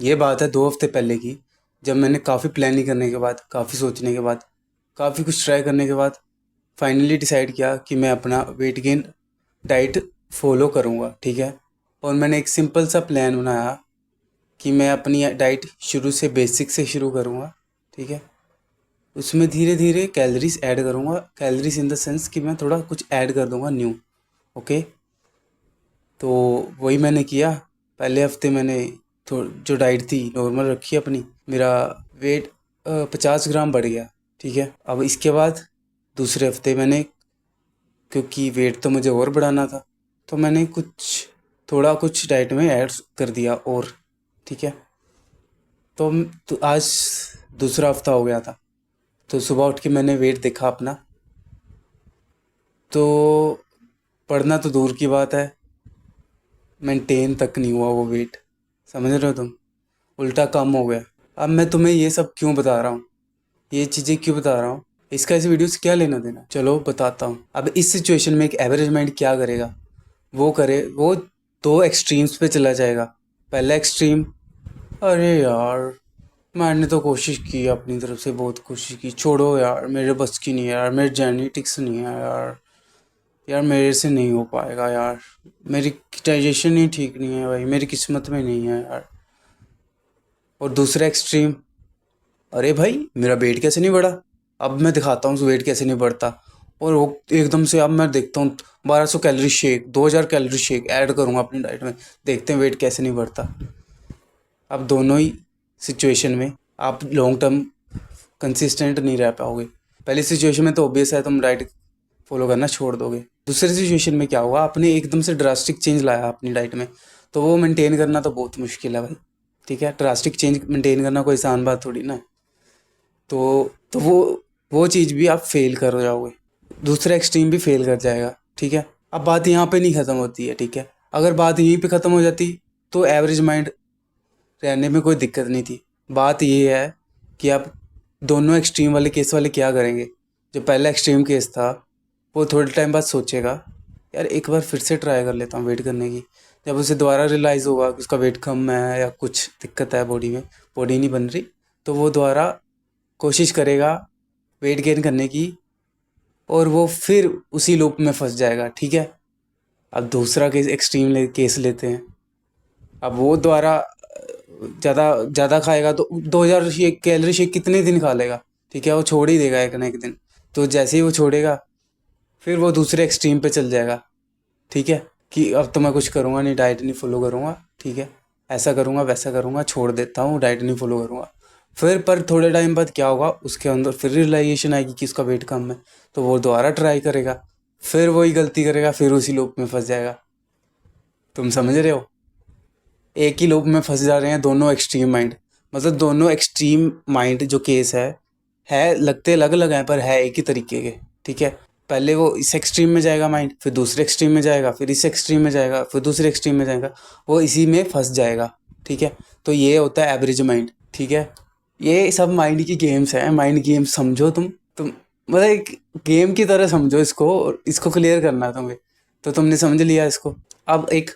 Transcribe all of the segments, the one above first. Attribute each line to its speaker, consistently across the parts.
Speaker 1: ये बात है 2 हफ्ते पहले की, जब मैंने काफ़ी प्लानिंग करने के बाद, काफ़ी सोचने के बाद, काफ़ी कुछ ट्राई करने के बाद फाइनली डिसाइड किया कि मैं अपना वेट गेन डाइट फॉलो करूँगा, ठीक है। और मैंने एक सिंपल सा प्लान बनाया कि मैं अपनी डाइट शुरू से बेसिक से शुरू करूँगा, ठीक है। उसमें धीरे धीरे कैलोरीज ऐड करूँगा, कैलोरीज इन द सेंस कि मैं थोड़ा कुछ ऐड कर दूँगा न्यू। ओके, तो वही मैंने किया। पहले हफ्ते मैंने जो डाइट थी नॉर्मल रखी अपनी। मेरा वेट 50 ग्राम बढ़ गया, ठीक है। अब इसके बाद दूसरे हफ्ते मैंने, क्योंकि वेट तो मुझे और बढ़ाना था, तो मैंने थोड़ा कुछ डाइट में ऐड कर दिया और, ठीक है। तो आज दूसरा हफ्ता हो गया था। तो सुबह उठ के मैंने वेट देखा अपना, तो बढ़ना तो दूर की बात है, मेंटेन तक नहीं हुआ वो वेट। समझ रहे हो तुम? उल्टा कम हो गया। अब मैं तुम्हें ये सब क्यों बता रहा हूँ, ये चीज़ें क्यों बता रहा हूँ, इसका इस वीडियो से क्या लेना देना? चलो बताता हूँ। अब इस सिचुएशन में एक एवरेज माइंड क्या करेगा? वो 2 एक्सट्रीम्स पे चला जाएगा। पहला एक्सट्रीम, अरे यार मैंने तो कोशिश की, अपनी तरफ से बहुत कोशिश की, छोड़ो यार मेरे बस की नहीं है यार, मेरे जेनेटिक्स नहीं है यार, यार मेरे से नहीं हो पाएगा यार, मेरी डाइजेशन ही ठीक नहीं है भाई, मेरी किस्मत में नहीं है यार। और दूसरा एक्सट्रीम, अरे भाई मेरा वेट कैसे नहीं बढ़ा, अब मैं दिखाता हूँ वेट कैसे नहीं बढ़ता। और वो एकदम से अब मैं देखता हूँ 1200 calorie shake, 2000 calorie shake add करूँगा अपनी डाइट में, देखते हैं वेट कैसे नहीं बढ़ता। अब दोनों ही सिचुएशन में आप लॉन्ग टर्म कंसिस्टेंट नहीं रह पाओगे। पहली सिचुएशन में तो ऑब्वियस है तुम डाइट फॉलो करना छोड़ दोगे। दूसरी सिचुएशन में क्या होगा, आपने एकदम से ड्रास्टिक चेंज लाया अपनी डाइट में, तो वो मेंटेन करना तो बहुत मुश्किल है भाई, ठीक है। ड्रास्टिक चेंज मेंटेन करना कोई आसान बात थोड़ी ना है। तो वो चीज़ भी आप फेल कर जाओगे, दूसरा एक्सट्रीम भी फेल कर जाएगा, ठीक है। अब बात यहाँ पे नहीं ख़त्म होती है, ठीक है। अगर बात यहीं पे ख़त्म हो जाती तो एवरेज माइंड रहने में कोई दिक्कत नहीं थी। बात ये है कि आप दोनों एक्सट्रीम वाले केस वाले क्या करेंगे। जो पहला एक्सट्रीम केस था, वो थोड़े टाइम बाद सोचेगा यार एक बार फिर से ट्राई कर लेता हूँ वेट करने की। जब उसे दोबारा रियलाइज़ होगा कि उसका वेट कम है या कुछ दिक्कत है बॉडी में, बॉडी नहीं बन रही, तो वो दोबारा कोशिश करेगा वेट गेन करने की, और वो फिर उसी लूप में फंस जाएगा, ठीक है। अब दूसरा केस एक्सट्रीम केस लेते हैं। अब वो दोबारा ज़्यादा ज़्यादा खाएगा तो 2000 कैलोरी शेक कितने दिन खा लेगा, ठीक है। वो छोड़ ही देगा एक ना एक दिन। तो जैसे ही वो छोड़ेगा, फिर वो दूसरे एक्सट्रीम पे चल जाएगा, ठीक है। कि अब तो मैं कुछ करूँगा नहीं, डाइट नहीं फॉलो करूँगा, ठीक है, ऐसा करूँगा वैसा करूँगा, छोड़ देता हूँ, डाइट नहीं फॉलो करूँगा। फिर पर थोड़े टाइम बाद क्या होगा, उसके अंदर फिर रियलाइजेशन आएगी कि इसका वेट कम है, तो वो दोबारा ट्राई करेगा, फिर वही गलती करेगा, फिर उसी लूप में फंस जाएगा। तुम समझ रहे हो? एक ही लूप में फंस जा रहे हैं दोनों एक्सट्रीम माइंड। मतलब दोनों एक्सट्रीम माइंड जो केस है लगते अलग अलग हैं पर है एक ही तरीके के, ठीक है। पहले वो इस एक्सट्रीम में जाएगा माइंड, फिर दूसरे एक्सट्रीम में जाएगा, फिर इस एक्सट्रीम में जाएगा, फिर दूसरे एक्सट्रीम में जाएगा, वो इसी में फंस जाएगा, ठीक है। तो ये होता है एवरेज माइंड, ठीक है। ये सब माइंड की गेम्स हैं, माइंड गेम्स समझो तुम मतलब एक गेम की तरह समझो इसको, और इसको क्लियर करना है तुम्हें। तो तुमने समझ लिया इसको। अब एक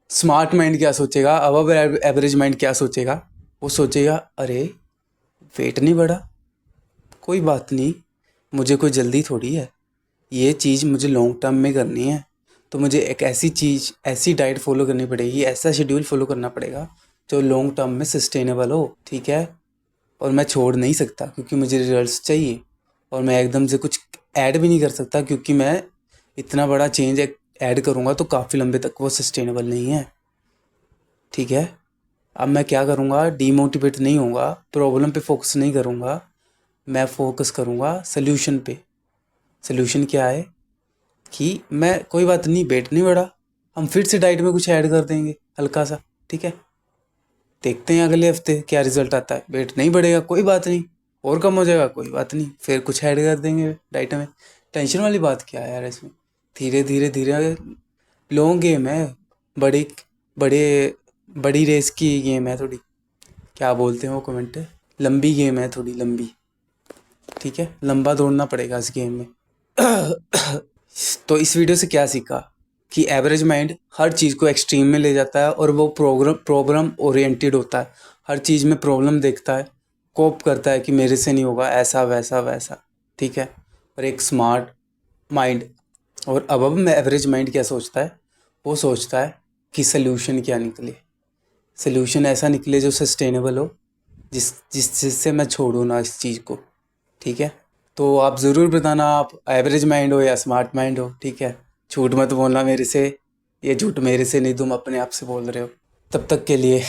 Speaker 1: स्मार्ट माइंड क्या सोचेगा, अब एवरेज माइंड क्या सोचेगा, वो सोचेगा अरे वेट नहीं बढ़ा, कोई बात नहीं, मुझे कोई जल्दी थोड़ी है, ये चीज़ मुझे लॉन्ग टर्म में करनी है, तो मुझे एक ऐसी चीज़, ऐसी डाइट फॉलो करनी पड़ेगी, ऐसा शेड्यूल फॉलो करना पड़ेगा जो लॉन्ग टर्म में सस्टेनेबल हो, ठीक है। और मैं छोड़ नहीं सकता क्योंकि मुझे रिजल्ट्स चाहिए, और मैं एकदम से कुछ ऐड भी नहीं कर सकता क्योंकि मैं इतना बड़ा चेंज ऐड करूँगा तो काफ़ी लंबे तक वो सस्टेनेबल नहीं है, ठीक है। अब मैं क्या करूँगा, डीमोटिवेट नहीं होऊंगा, प्रॉब्लम पे फोकस नहीं करूँगा, मैं फोकस करूँगा सल्यूशन पे। सल्यूशन क्या है कि मैं, कोई बात नहीं वेट नहीं बढ़ा, हम फिर से डाइट में कुछ ऐड कर देंगे हल्का सा, ठीक है। देखते हैं अगले हफ्ते क्या रिजल्ट आता है। वेट नहीं बढ़ेगा कोई बात नहीं, और कम हो जाएगा कोई बात नहीं, फिर कुछ ऐड कर देंगे डाइट में। टेंशन वाली बात क्या है यार इसमें? धीरे धीरे धीरे, लॉन्ग गेम है, बड़ी बड़े बड़ी रेस की गेम है थोड़ी, क्या बोलते हैं वो कमेंट है, लंबी गेम है थोड़ी लंबी, ठीक है। लंबा दौड़ना पड़ेगा इस गेम में। तो इस वीडियो से क्या सीखा कि एवरेज माइंड हर चीज़ को एक्सट्रीम में ले जाता है और वो प्रॉब्लम ओरिएंटेड होता है, हर चीज़ में प्रॉब्लम देखता है, कोप करता है कि मेरे से नहीं होगा, ऐसा वैसा वैसा, ठीक है। और एक स्मार्ट माइंड और अबव में एवरेज माइंड क्या सोचता है, वो सोचता है कि सल्यूशन क्या निकले, सल्यूशन ऐसा निकले जो सस्टेनेबल हो, जिससे मैं छोड़ूँ ना इस चीज़ को, ठीक है। तो आप ज़रूर बताना आप एवरेज माइंड हो या स्मार्ट माइंड हो, ठीक है। झूठ मत बोलना मेरे से, ये झूठ मेरे से नहीं, तुम अपने आप से बोल रहे हो। तब तक के लिए